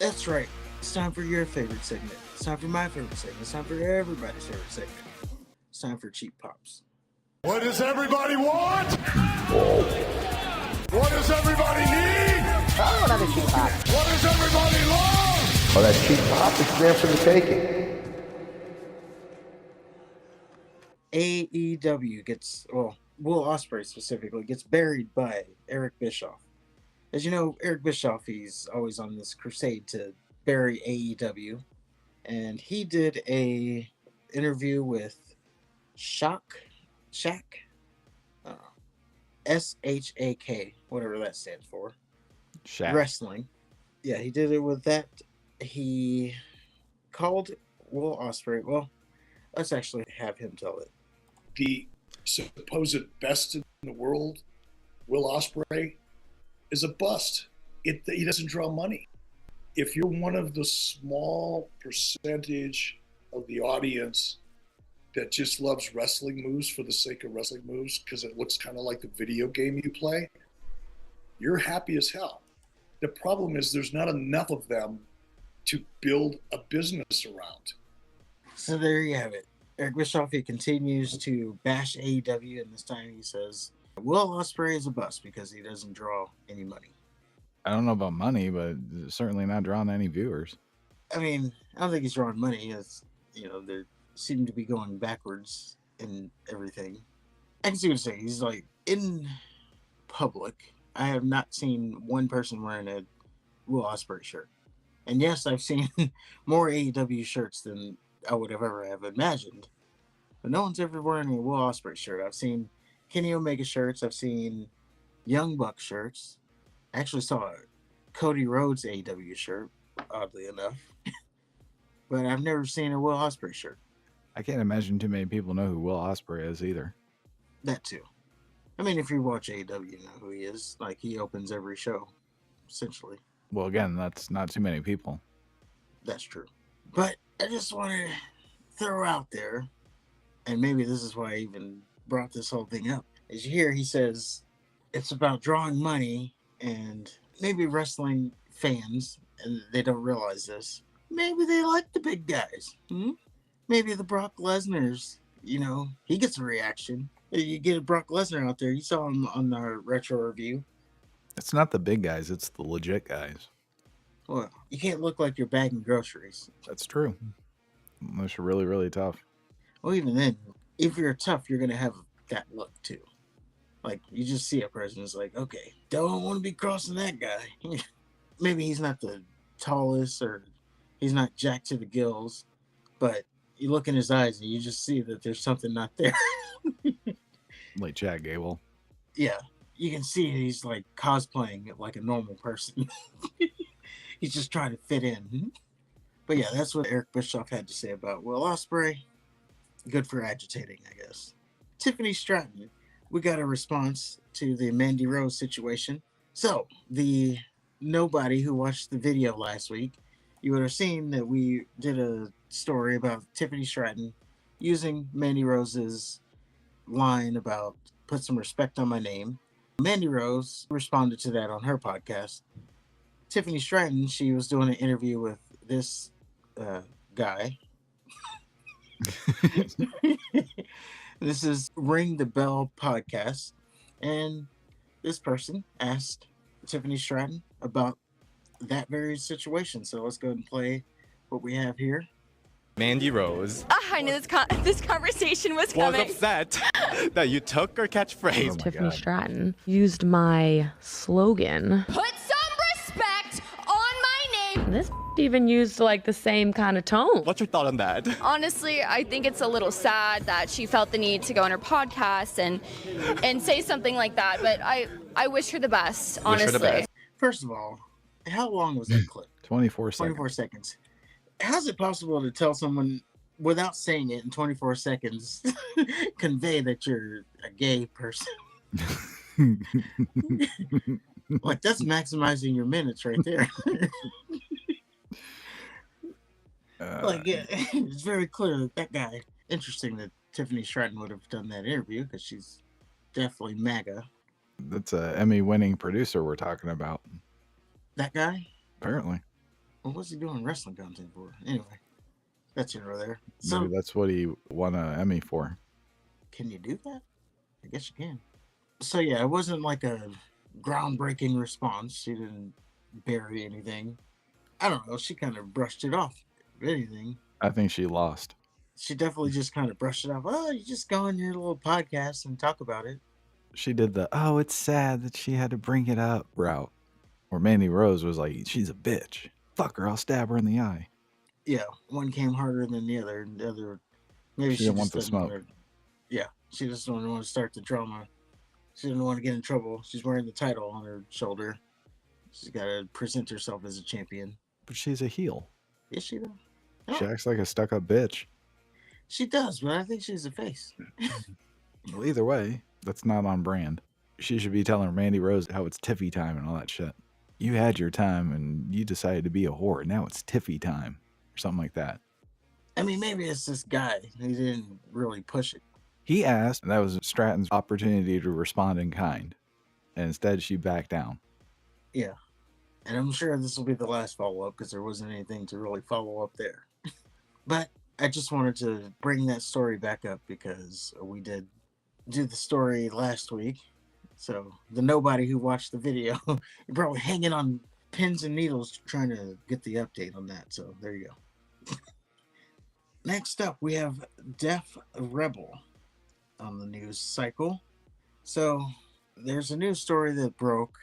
That's right. It's time for your favorite segment. It's time for my favorite segment. It's time for everybody's favorite segment. It's time for Cheap Pops. What does everybody want? What does everybody need? Oh, another cheap pop. What does everybody love? Oh, that cheap pop is there for the taking. AEW gets, well, Will Osprey specifically gets buried by Eric Bischoff. As you know, Eric Bischoff, he's always on this crusade to bury AEW. And he did a interview with Shaq, SHAK, whatever that stands for. Shaq. Wrestling. Yeah, he did it with that. He called Will Osprey. Well, let's actually have him tell it. The supposed best in the world, Will Osprey, is a bust. He doesn't draw money. If you're one of the small percentage of the audience that just loves wrestling moves for the sake of wrestling moves because it looks kind of like the video game you play, you're happy as hell. The problem is there's not enough of them to build a business around. So there you have it. Eric Bischoff, he continues to bash AEW, and this time he says, Will Osprey is a bust because he doesn't draw any money. I don't know about money, but certainly not drawing any viewers. I mean, I don't think he's drawing money. It's, you know, they seem to be going backwards in everything. I can see what you're saying. He's like, in public, I have not seen one person wearing a Will Osprey shirt. And yes, I've seen more AEW shirts than I would have ever have imagined. But no one's ever wearing a Will Osprey shirt. I've seen Kenny Omega shirts. I've seen Young Buck shirts. I actually saw a Cody Rhodes AEW shirt, oddly enough. But I've never seen a Will Osprey shirt. I can't imagine too many people know who Will Osprey is either. That too. I mean, if you watch AEW, you know who he is. Like, he opens every show, essentially. Well, again, that's not too many people. That's true. But I just want to throw out there, and maybe this is why I even brought this whole thing up. As you hear, he says it's about drawing money, and maybe wrestling fans, and they don't realize this, maybe they like the big guys. Maybe the Brock Lesnar's, you know, he gets a reaction. You get a Brock Lesnar out there. You saw him on our retro review. It's not the big guys, it's the legit guys. Well, you can't look like you're bagging groceries. That's true. Unless you're really, really tough. Well, even then, if you're tough, you're going to have that look too. Like, you just see a person who's like, okay, don't want to be crossing that guy. Maybe he's not the tallest or he's not jacked to the gills, but you look in his eyes and you just see that there's something not there. Like Chad Gable. Yeah, you can see he's like cosplaying like a normal person. He's just trying to fit in. But yeah, that's what Eric Bischoff had to say about Will Osprey. Good for agitating, I guess. Tiffany Stratton, we got a response to the Mandy Rose situation. So, the nobody who watched the video last week, you would have seen that we did a story about Tiffany Stratton using Mandy Rose's line about put some respect on my name. Mandy Rose responded to that on her podcast. Tiffany Stratton, she was doing an interview with this guy. This is Ring the Bell podcast, and this person asked Tiffany Stratton about that very situation. So let's go ahead and play what we have here. Mandy Rose I knew this conversation was coming. was upset that you took her catchphrase. Oh my Tiffany God. Stratton used my slogan. Put some respect on my name. This even used like the same kind of tone. What's your thought on that? Honestly, I think it's a little sad that she felt the need to go on her podcast and say something like that. But I wish her the best, honestly. Wish her the best. First of all, how long was that clip? 24 seconds. 24 seconds. How's it possible to tell someone without saying it in 24 seconds, convey that you're a gay person? Like, that's maximizing your minutes right there. Like, yeah, it's very clear that that guy. Interesting that Tiffany Stratton would have done that interview because she's definitely MAGA. That's a Emmy-winning producer we're talking about. That guy? Apparently. What was he doing wrestling content for? Anyway, that's here or there. Maybe So, that's what he won an Emmy for. can you do that? I guess you can. So, yeah, it wasn't like a groundbreaking response. She didn't bury anything. I don't know. She kind of brushed it off. If anything, I think she lost. she definitely just kind of brushed it off. Oh, you just go on your little podcast and talk about it. She did the, oh, it's sad that she had to bring it up route. Where Mandy Rose was like, she's a bitch. Fuck her, I'll stab her in the eye. Yeah, one came harder than the other. And the other, maybe She she didn't want just the doesn't smoke. want to. Yeah, she just didn't want to start the drama. She didn't want to get in trouble. She's wearing the title on her shoulder. She's got to present herself as a champion. But she's a heel. Is she though? She Oh, acts like a stuck-up bitch. she does, but I think she's a face. Well, either way, that's not on brand. She should be telling Mandy Rose how it's Tiffy time and all that shit. You had your time and you decided to be a whore. Now it's Tiffy time. Or something like that. I mean, maybe it's this guy. He didn't really push it. He asked, and that was Stratton's opportunity to respond in kind. And instead, she backed down. Yeah. And I'm sure this will be the last follow-up because there wasn't anything to really follow up there. But I just wanted to bring that story back up because we did do the story last week. So the nobody who watched the video, you're probably hanging on pins and needles trying to get the update on that. So there you go. Next up, we have Def Rebel on the news cycle. So there's a news story that broke,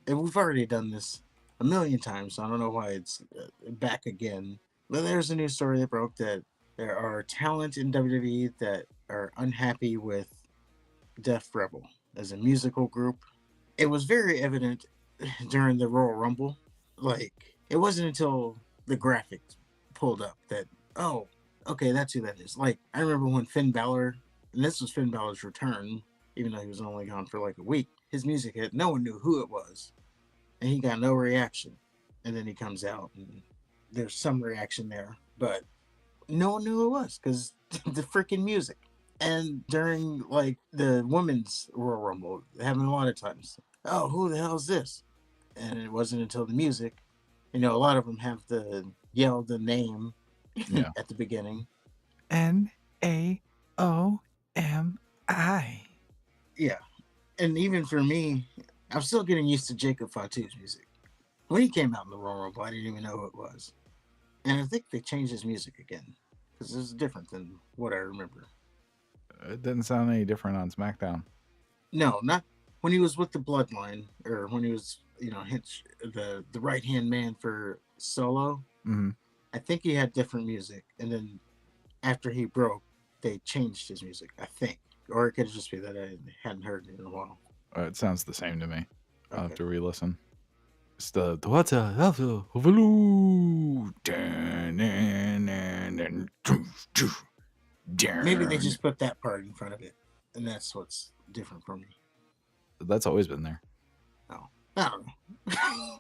and we've already done this a million times, so I don't know why it's back again. But there's a news story that broke that there are talent in WWE that are unhappy with Def Rebel as a musical group. It was very evident during the Royal Rumble. Like, it wasn't until the graphics pulled up that, oh, okay, that's who that is. Like, I remember when Finn Balor, and this was Finn Balor's return, even though he was only gone for like a week, his music hit, no one knew who it was. And he got no reaction. And then he comes out, and there's some reaction there. But no one knew who it was because the freaking music. And during like the women's Royal Rumble, it happened a lot of times. Oh, who the hell is this? And it wasn't until the music. You know, a lot of them have to yell the name Yeah. at the beginning. Naomi. Yeah. And even for me, I'm still getting used to Jacob Fatu's music. When he came out in the Royal Rumble, I didn't even know who it was. And I think they changed his music again because it's different than what I remember. It didn't sound any different on SmackDown. No, not when he was with the Bloodline or when he was, you know, the right-hand man for Solo. Mm-hmm. I think he had different music. And then after he broke, they changed his music, I think. Or it could just be that I hadn't heard it in a while. It sounds the same to me. I'll have Okay. to re-listen. It's the what's a Hulu. Maybe they just put that part in front of it. And that's what's different for me. That's always been there. Oh, I don't know.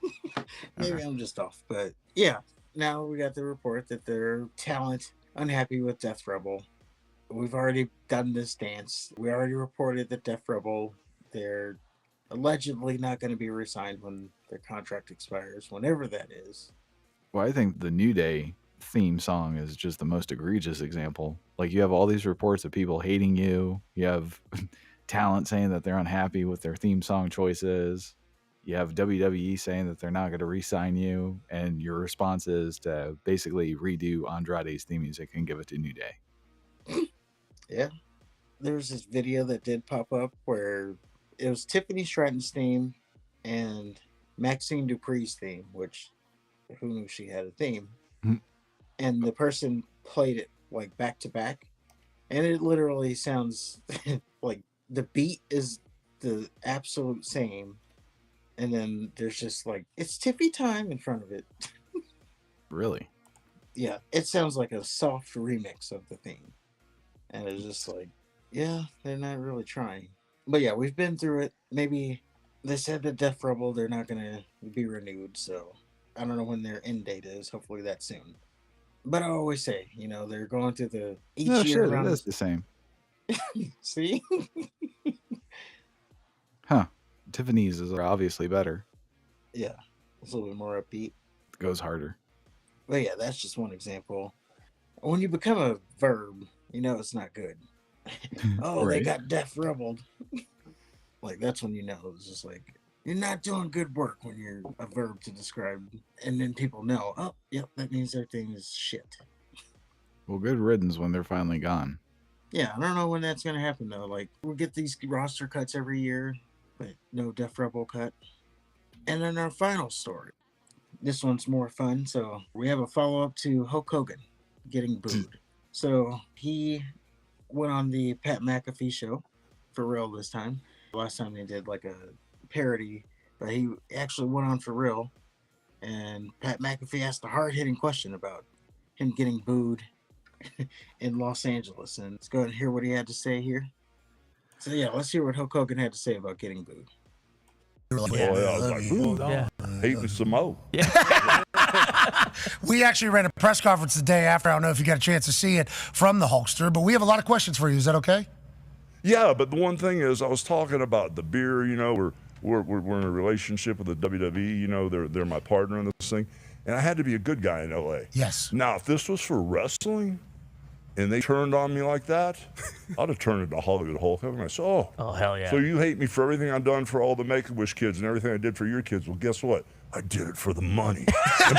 Maybe Okay. I'm just off. But yeah, now we got the report that their talent unhappy with Death Rebel. We've already done this dance. We already reported that Death Rebel, they're allegedly not going to be re-signed when their contract expires, whenever that is. Well, I think the New Day theme song is just the most egregious example. Like, you have all these reports of people hating you. You have talent saying that they're unhappy with their theme song choices. You have WWE saying that they're not going to re-sign you. And your response is to basically redo Andrade's theme music and give it to New Day. Yeah. There's this video that did pop up where it was Tiffany Stratton's theme and Maxine Dupree's theme, which who knew she had a theme? Mhm. And the person played it like back to back, and it literally sounds like the beat is the absolute same, and then there's just like it's Tiffy time in front of it. Really? Yeah, it sounds like a soft remix of the theme, and it's just like, yeah, they're not really trying. But yeah, we've been through it. Maybe they said that Death Rebel they're not gonna be renewed, so I don't know when their end date is. Hopefully that soon. But I always say, you know, they're going through the each No year shit, it around. is the same. See, Huh. Tiffany's is obviously better. yeah, it's a little bit more upbeat. goes harder. But yeah, that's just one example. When you become a verb, you know it's not good. Oh, they Right. got death rebelled. Like, that's when you know it's just like, you're not doing good work when you're a verb to describe. And then people know, oh, yep, that means everything is shit. Well, good riddance when they're finally gone. Yeah, I don't know when that's going to happen, though. Like, we get these roster cuts every year, but no Def Rebel cut. And then our final story. This one's more fun. So we have a follow-up to Hulk Hogan getting booed. So he went on the Pat McAfee show, for real this time. Last time they did like a parody, but he actually went on for real. And Pat McAfee asked a hard-hitting question about him getting booed in Los Angeles. And let's go ahead and hear what he had to say here. So yeah, let's hear what Hulk Hogan had to say about getting booed. I was like, ooh, hate me some more. We actually ran a press conference the day after. I don't know if you got a chance to see it from the Hulkster, but we have a lot of questions for you. Is that okay? Yeah, but the one thing is, I was talking about the beer. You know, we're in a relationship with the WWE. You know, they're my partner in this thing, and I had to be a good guy in LA. Yes. Now, if this was for wrestling, and they turned on me like that, I'd have turned into Hollywood Hulk Hogan. I said, oh, hell yeah. So you hate me for everything I've done for all the Make-A-Wish kids and everything I did for your kids. Well, guess what? I did it for the money. and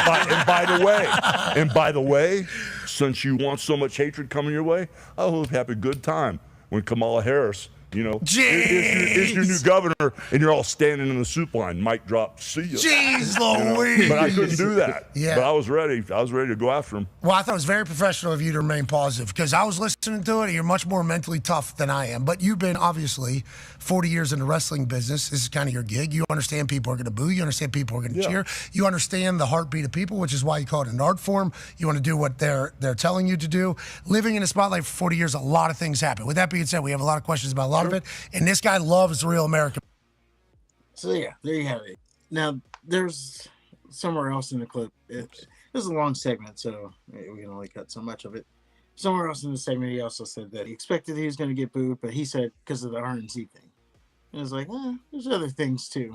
by the way, since you want so much hatred coming your way, I hope you have a good time when Kamala Harris, you know, is your new governor, and you're all standing in the soup line. Mic drop. See ya. Jeez You Louise. know? But I couldn't do that. Yeah. But I was ready. I was ready to go after him. Well, I thought it was very professional of you to remain positive because I was listening to it and you're much more mentally tough than I am. But you've been obviously 40 years in the wrestling business. This is kind of your gig. You understand people are going to boo. You understand people are going to cheer. You understand the heartbeat of people, which is why you call it an art form. You want to do what they're telling you to do. Living in a spotlight for 40 years, a lot of things happen. With that being said, we have a lot of questions about a lot of it. And this guy loves real American. So yeah, there you have it. Now, there's somewhere else in the clip. This is a long segment, so we can only cut so much of it. Somewhere else in the segment, he also said that he expected he was going to get booed, but he said because of the RNC thing. And I was like, there's other things too.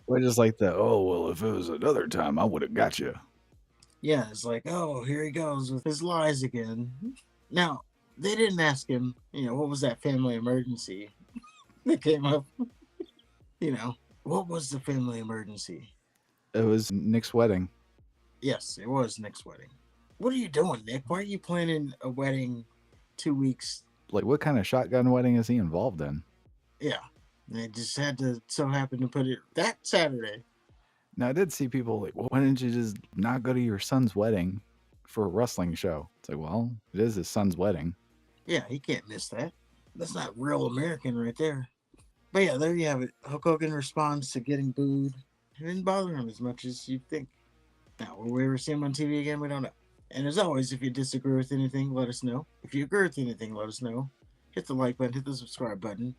Or just like the, oh, well, if it was another time, I would have got you. Yeah, it's like, oh, here he goes with his lies again. Now, they didn't ask him, what was that family emergency that came up? What was the family emergency? It was Nick's wedding. Yes, it was Nick's wedding. What are you doing, Nick? Why are you planning a wedding 2 weeks? Like, what kind of shotgun wedding is he involved in? Yeah, they just had to so happen to put it that Saturday. Now, I did see people like, well, why didn't you just not go to your son's wedding for a wrestling show? It's like, well, it is his son's wedding. Yeah, he can't miss that. That's not real American right there. But yeah, there you have it. Hulk Hogan responds to getting booed. It didn't bother him as much as you'd think. Now, will we ever see him on TV again? We don't know. And as always, if you disagree with anything, let us know. If you agree with anything, let us know. Hit the like button, hit the subscribe button.